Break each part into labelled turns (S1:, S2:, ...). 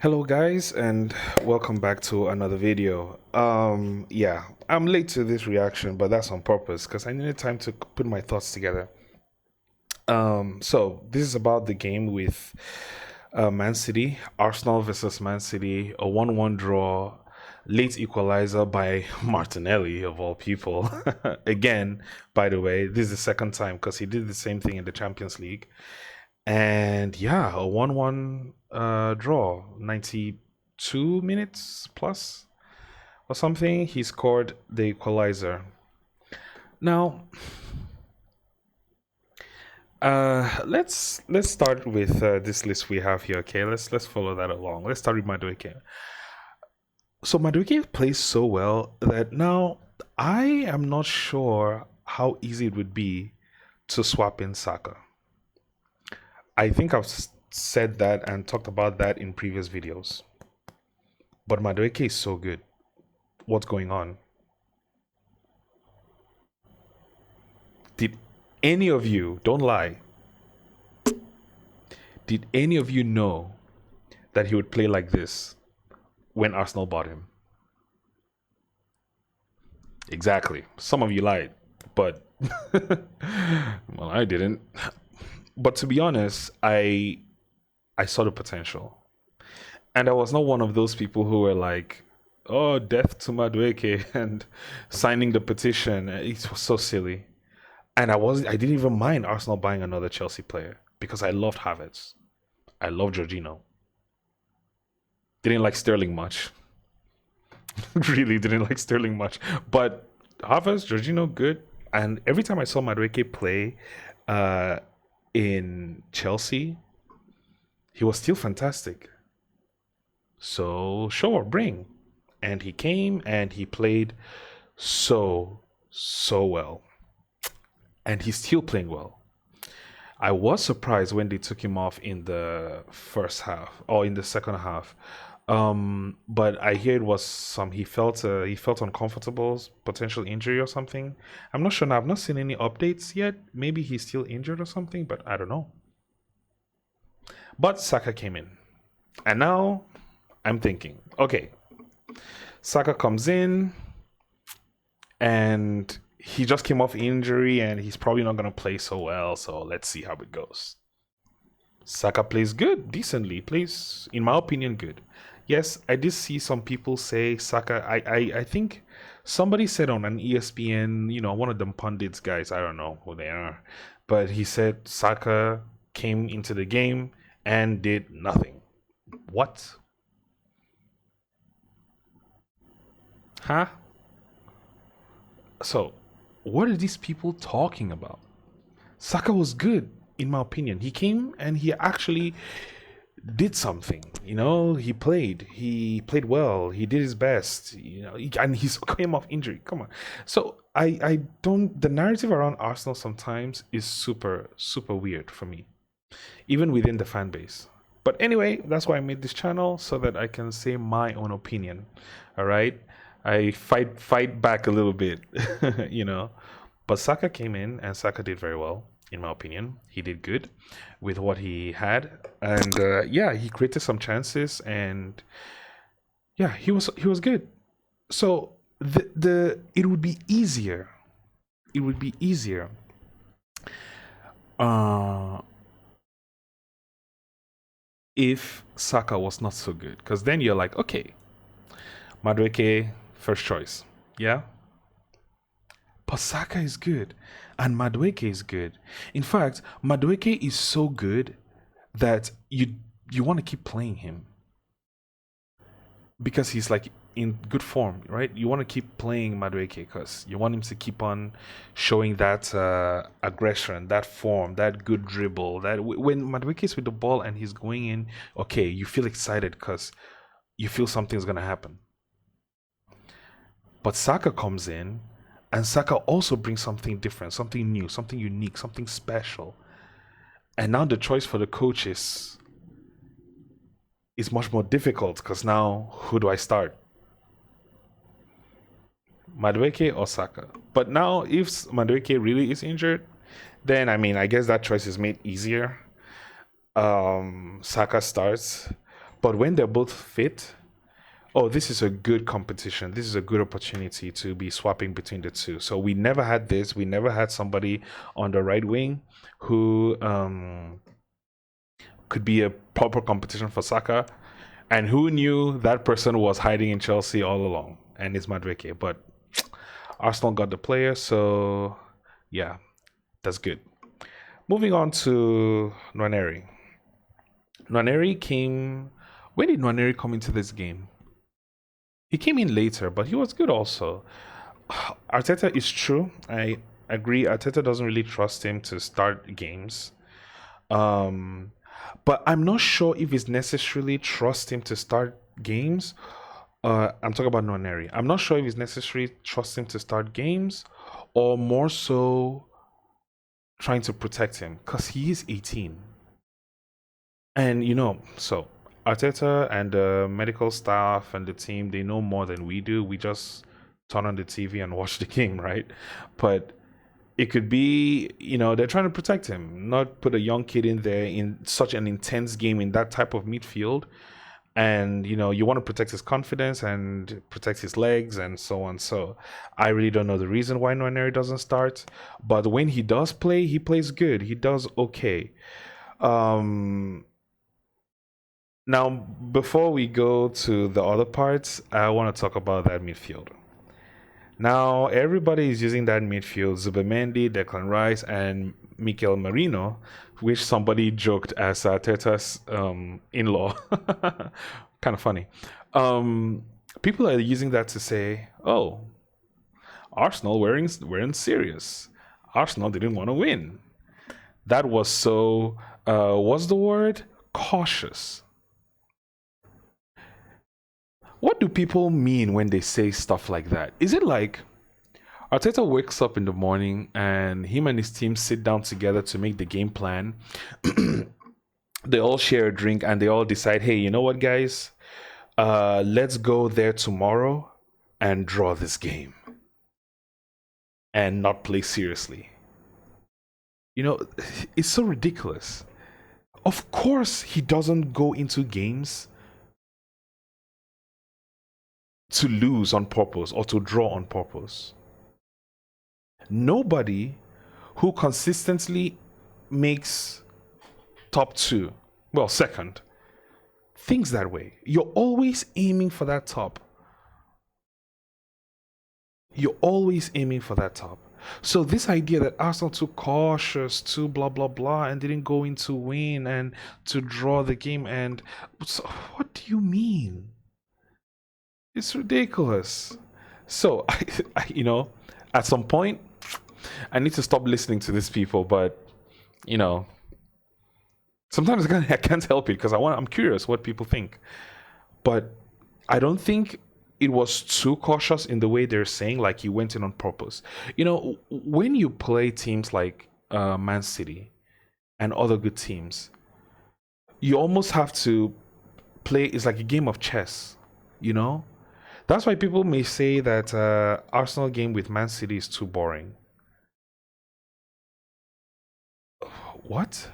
S1: Hello guys and welcome back to another video. Yeah, I'm late to this reaction, but that's on purpose because I needed time to put my thoughts together. So this is about the game with Man City, Arsenal versus Man City, a 1-1 draw, late equalizer by Martinelli of all people. Again, by the way, this is the second time because he did the same thing in the Champions League. And yeah, a 1-1 draw, 92 minutes plus or something. He scored the equalizer. Now, let's start with this list we have here. Okay, let's follow that along. Let's start with Madueke. So Madueke plays so well that now I am not sure how easy it would be to swap in Saka. I think I've said that and talked about that in previous videos. But Madueke is so good. What's going on? Did any of you, don't lie, did any of you know that he would play like this when Arsenal bought him? Exactly. Some of you lied, but well, I didn't. But to be honest, I saw the potential. And I was not one of those people who were like, "Oh, death to Madueke," and signing the petition. It was so silly. And I didn't even mind Arsenal buying another Chelsea player because I loved Havertz. I love Jorginho. Didn't like Sterling much. Really didn't like Sterling much. But Havertz, Jorginho, good. And every time I saw Madueke play uh, in Chelsea, he was still fantastic. So sure, bring. And he came and he played so well. And he's still playing well. I was surprised when they took him off in the first half or in the second half. But I hear it was he felt uncomfortable, potential injury or something. I'm not sure now. I've not seen any updates yet. Maybe he's still injured or something, but I don't know. But Saka came in. And now I'm thinking, okay, Saka comes in and he just came off injury and he's probably not going to play so well. So let's see how it goes. Saka plays good, decently, plays, in my opinion, good. Yes, I did see some people say Saka. I think somebody said on an ESPN, one of them pundits guys, I don't know who they are, but he said Saka came into the game and did nothing. What? Huh? So, what are these people talking about? Saka was good, in my opinion. He came and he actually did something. He played well. He did his best. And he came off injury. Come on. So I don't. The narrative around Arsenal sometimes is super weird for me, even within the fan base. But anyway, that's why I made this channel so that I can say my own opinion. All right, I fight back a little bit, you know. But Saka came in and Saka did very well, in my opinion. He did good with what he had, and yeah, he created some chances, and yeah, he was good. So the it would be easier. It would be easier. Uh, if Saka was not so good, because then you're like, okay, Madueke first choice, yeah. But Saka is good, and Madueke is good. In fact, Madueke is so good that you want to keep playing him because he's like in good form, right? You want to keep playing Madueke because you want him to keep on showing that aggression, that form, that good dribble. That when Madueke is with the ball and he's going in, okay, you feel excited because you feel something's gonna happen. But Saka comes in, and Saka also brings something different, something new, something unique, something special. And now the choice for the coach is much more difficult because now who do I start? Madueke or Saka? But now if Madueke really is injured, then I guess that choice is made easier. Saka starts. But when they're both fit, oh, this is a good competition. This is a good opportunity to be swapping between the two. So we never had this. We never had somebody on the right wing who could be a proper competition for Saka. And who knew that person was hiding in Chelsea all along? And it's Madueke. But Arsenal got the player, so yeah, that's good. Moving on to Nwaneri. Nwaneri came. When did Nwaneri come into this game? He came in later, but he was good also. Arteta is true. I agree. Arteta doesn't really trust him to start games. But I'm not sure if it's necessarily trust him to start games. I'm talking about Nwaneri. I'm not sure if it's necessary trust him to start games or more so trying to protect him because he is 18. And so Arteta and the medical staff and the team, they know more than we do. We just turn on the TV and watch the game, right? But it could be, they're trying to protect him, not put a young kid in there in such an intense game in that type of midfield. And, you want to protect his confidence and protect his legs and so on. So I really don't know the reason why Nwaneri doesn't start. But when he does play, he plays good. He does okay. Now, before we go to the other parts, I want to talk about that midfield. Now, everybody is using that midfield, Zubimendi, Declan Rice, and Mikel Merino, which somebody joked as Arteta's in-law. Kind of funny. People are using that to say, oh, Arsenal weren't serious. Arsenal didn't want to win. That was so, what's the word? Cautious. What do people mean when they say stuff like that? Is it like Arteta wakes up in the morning and him and his team sit down together to make the game plan? They all share a drink and they all decide, hey, you know what, guys? Let's go there tomorrow and draw this game and not play seriously. It's so ridiculous. Of course, he doesn't go into games to lose on purpose or to draw on purpose. Nobody who consistently makes top two, well, second, thinks that way. You're always aiming for that top. You're always aiming for that top. So this idea that Arsenal too cautious, too blah blah blah, and didn't go in to win and to draw the game, and so, what do you mean? It's ridiculous. So, at some point, I need to stop listening to these people. But, sometimes I can't help it because I'm curious what people think. But I don't think it was too cautious in the way they're saying, like he went in on purpose. When you play teams like Man City and other good teams, you almost have to play. It's like a game of chess, That's why people may say that Arsenal game with Man City is too boring. What?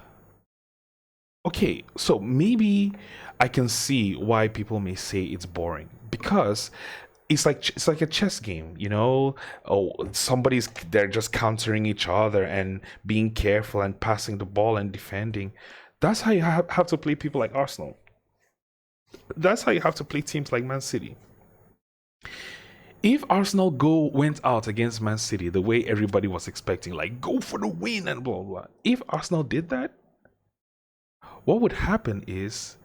S1: Okay, so maybe I can see why people may say it's boring because it's like a chess game, Oh, they're just countering each other and being careful and passing the ball and defending. That's how you have to play people like Arsenal. That's how you have to play teams like Man City. If Arsenal went out against Man City the way everybody was expecting, like go for the win and blah blah, if Arsenal did that, what would happen is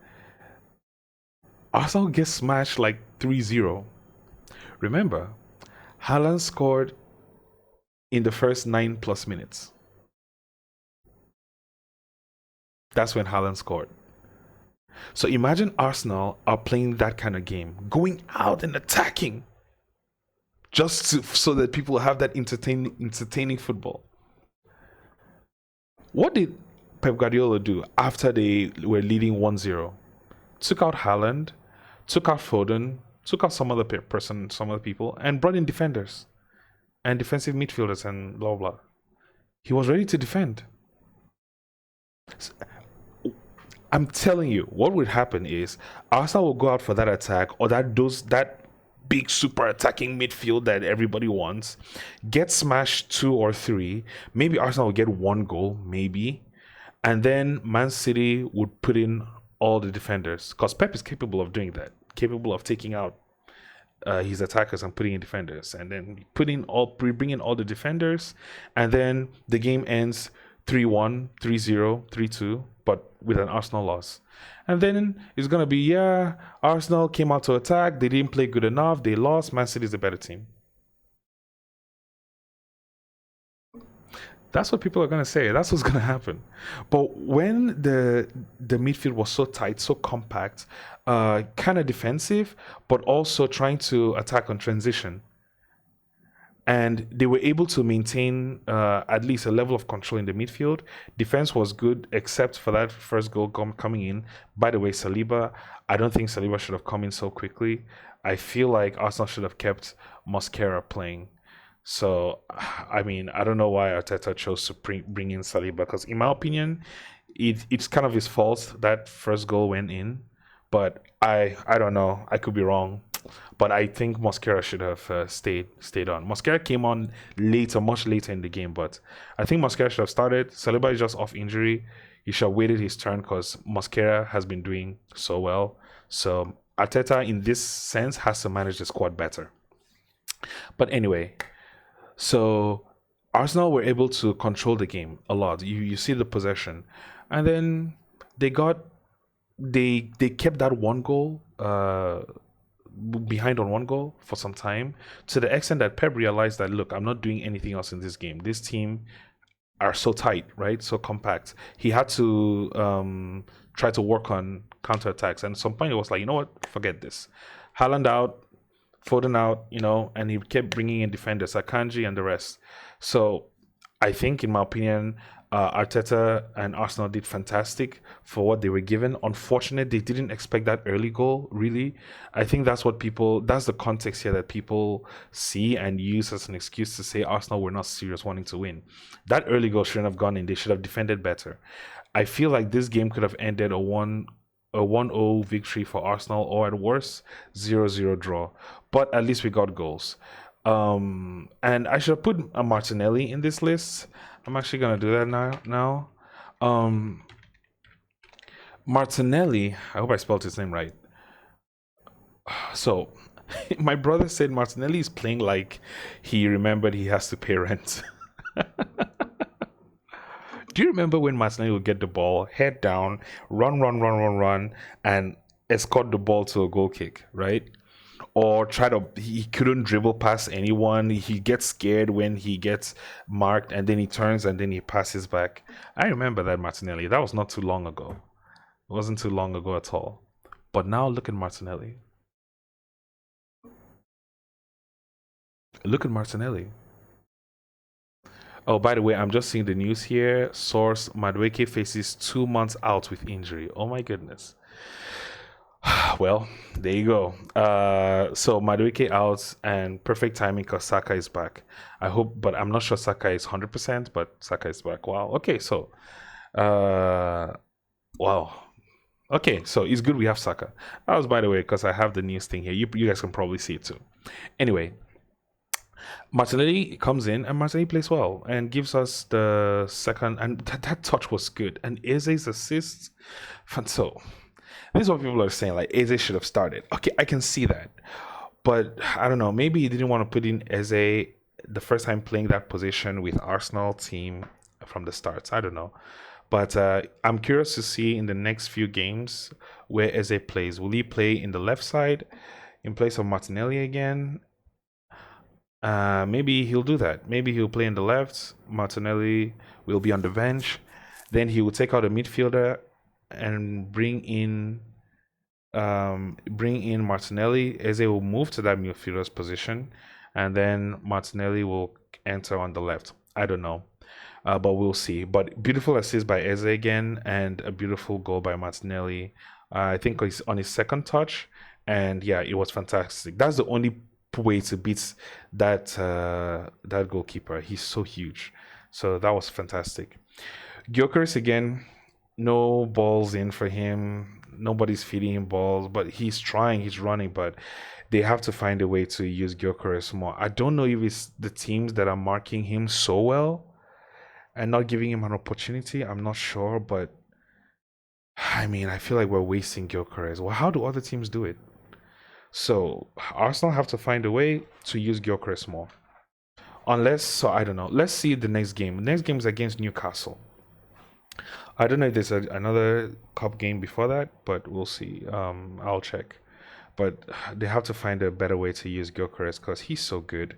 S1: Arsenal gets smashed like 3-0. Remember, Haaland scored in the first 9+ minutes. That's when Haaland scored. So imagine Arsenal are playing that kind of game, going out and attacking, just so that people have that entertaining football. What did Pep Guardiola do after they were leading 1-0? Took out Haaland, took out Foden, took out some other people, and brought in defenders and defensive midfielders and blah blah. He was ready to defend. I'm telling you, what would happen is Arsenal will go out for that attack or that big super attacking midfield that everybody wants, get smashed 2 or 3. Maybe Arsenal will get 1 goal, maybe, and then Man City would put in all the defenders because Pep is capable of doing that, capable of taking out his attackers and putting in defenders, and then bring in all the defenders, and then the game ends 3-1, 3-0, 3-2, but with an Arsenal loss. And then it's gonna be, yeah, Arsenal came out to attack, they didn't play good enough, they lost, Man City is a better team. That's what people are gonna say. That's what's gonna happen. But when the midfield was so tight, so compact, kind of defensive, but also trying to attack on transition, and they were able to maintain at least a level of control in the midfield. Defense was good, except for that first goal coming in. By the way, Saliba, I don't think Saliba should have come in so quickly. I feel like Arsenal should have kept Mosquera playing. So, I mean, I don't know why Arteta chose to bring in Saliba, because in my opinion, it's kind of his fault that first goal went in. But I don't know. I could be wrong. But I think Mosquera should have stayed on. Mosquera came on later, much later in the game. But I think Mosquera should have started. Saliba is just off injury. He should have waited his turn because Mosquera has been doing so well. So Arteta, in this sense, has to manage the squad better. But anyway, so Arsenal were able to control the game a lot. You see the possession, and then they kept that 1 goal behind on 1 goal for some time, to the extent that Pep realized that, look, I'm not doing anything else in this game. This team are so tight, right? So compact. He had to try to work on counterattacks. And at some point, it was like, you know what? Forget this. Haaland out, Foden out, and he kept bringing in defenders, Akanji and the rest. So I think, in my opinion, Arteta and Arsenal did fantastic for what they were given. Unfortunately, they didn't expect that early goal, really. I think that's the context here that people see and use as an excuse to say Arsenal were not serious wanting to win. That early goal shouldn't have gone in. They should have defended better. I feel like this game could have ended a 1-0 victory for Arsenal, or at worst 0-0 draw, but at least we got goals. And I should have put a Martinelli in this list. I'm actually gonna do that now. Martinelli, I hope I spelled his name right. So my brother said Martinelli is playing like he remembered he has to pay rent. Do you remember when Martinelli would get the ball, head down, run, and escort the ball to a goal kick, right? Or he couldn't dribble past anyone. He gets scared when he gets marked, and then he turns and then he passes back. I remember that Martinelli. That was not too long ago. It wasn't too long ago at all. But now look at Martinelli. Look at Martinelli. Oh, by the way, I'm just seeing the news here. Source: Madueke faces 2 months out with injury. Oh my goodness. Well, there you go. So Madueke out, and perfect timing because Saka is back. I hope, but I'm not sure Saka is 100%, but Saka is back. Wow. Okay, so wow. Okay, so it's good we have Saka. That was, by the way, because I have the news thing here. You guys can probably see it too. Anyway, Martinelli comes in and Martinelli plays well and gives us the second, and that touch was good. And Eze's assist, so this is what people are saying, like Eze should have started. Okay, I can see that, but I don't know. Maybe he didn't want to put in Eze the first time playing that position with Arsenal team from the start. I don't know, but I'm curious to see in the next few games where Eze plays. Will he play in the left side in place of Martinelli again? Maybe he'll do that. Maybe he'll play in the left. Martinelli will be on the bench. Then he will take out a midfielder and bring in Martinelli. Eze will move to that midfielder's position, and then Martinelli will enter on the left. I don't know, but we'll see. But beautiful assist by Eze again, and a beautiful goal by Martinelli. I think he's on his second touch, and yeah, it was fantastic. That's the only way to beat that goalkeeper. He's so huge. So that was fantastic. Gyökeres again, no balls in for him. Nobody's feeding him balls, but he's trying, he's running, but they have to find a way to use Gyökeres more. I don't know if it's the teams that are marking him so well and not giving him an opportunity. I'm not sure, but I mean, I feel like we're wasting Gyökeres. Well, how do other teams do it? So Arsenal have to find a way to use Gyökeres more. Unless, so I don't know. Let's see the next game. The next game is against Newcastle. I don't know if there's another cup game before that, but we'll see. I'll check. But they have to find a better way to use Gyökeres because he's so good,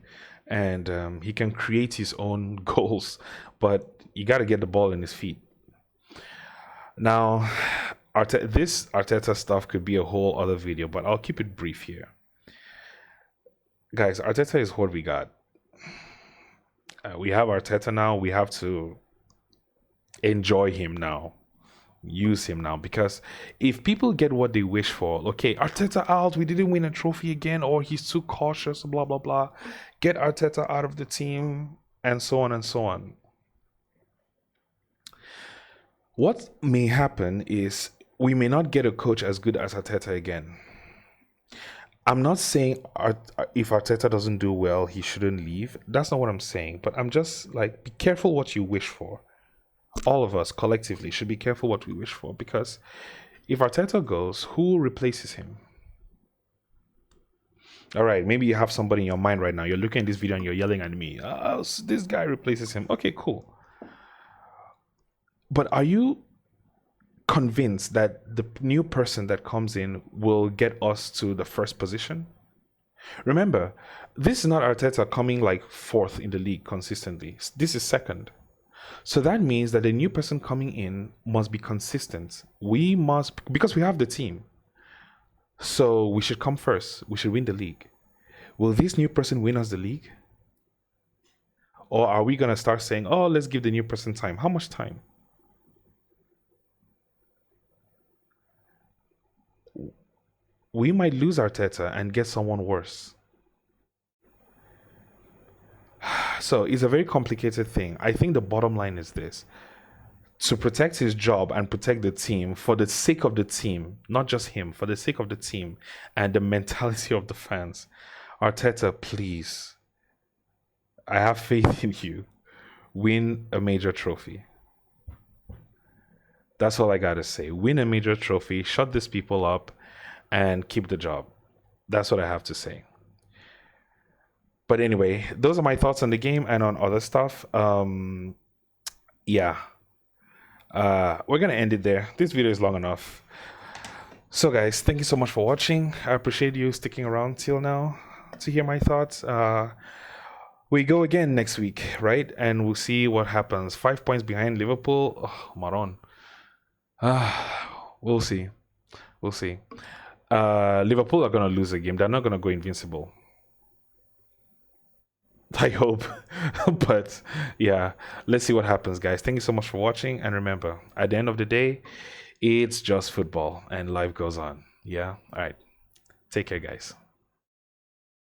S1: and he can create his own goals. But you got to get the ball in his feet. Now, this Arteta stuff could be a whole other video, but I'll keep it brief here. Guys, Arteta is what we got. We have Arteta now. We have to enjoy him now, use him now, because if people get what they wish for, okay, Arteta out, we didn't win a trophy again, or he's too cautious, blah blah blah, get Arteta out of the team, and so on and so on. What may happen is we may not get a coach as good as Arteta again. I'm not saying if Arteta doesn't do well, he shouldn't leave. That's not what I'm saying. But I'm just like, be careful what you wish for. All of us collectively should be careful what we wish for, because if Arteta goes, who replaces him? All right, maybe you have somebody in your mind right now. You're looking at this video and you're yelling at me. Oh, this guy replaces him. Okay, cool. But are you convinced that the new person that comes in will get us to the first position? Remember, this is not Arteta coming like fourth in the league consistently. This is second. So that means that the new person coming in must be consistent. We must, because we have the team. So we should come first. We should win the league. Will this new person win us the league? Or are we going to start saying, oh, let's give the new person time? How much time? We might lose Arteta and get someone worse. So it's a very complicated thing. I think the bottom line is this. To protect his job and protect the team, for the sake of the team, not just him, for the sake of the team and the mentality of the fans, Arteta, please, I have faith in you. Win a major trophy. That's all I gotta say. Win a major trophy, shut these people up, and keep the job. That's what I have to say. But anyway, those are my thoughts on the game and on other stuff. Yeah. We're gonna end it there. This video is long enough. So guys, thank you so much for watching. I appreciate you sticking around till now to hear my thoughts. We go again next week, right? And we'll see what happens. 5 points behind Liverpool. Oh, Maron. We'll see. We'll see. Liverpool are gonna lose a game. They're not gonna go invincible. I hope. But yeah, let's see what happens, guys. Thank you so much for watching. And remember, at the end of the day, it's just football and life goes on. Yeah. All right. Take care, guys.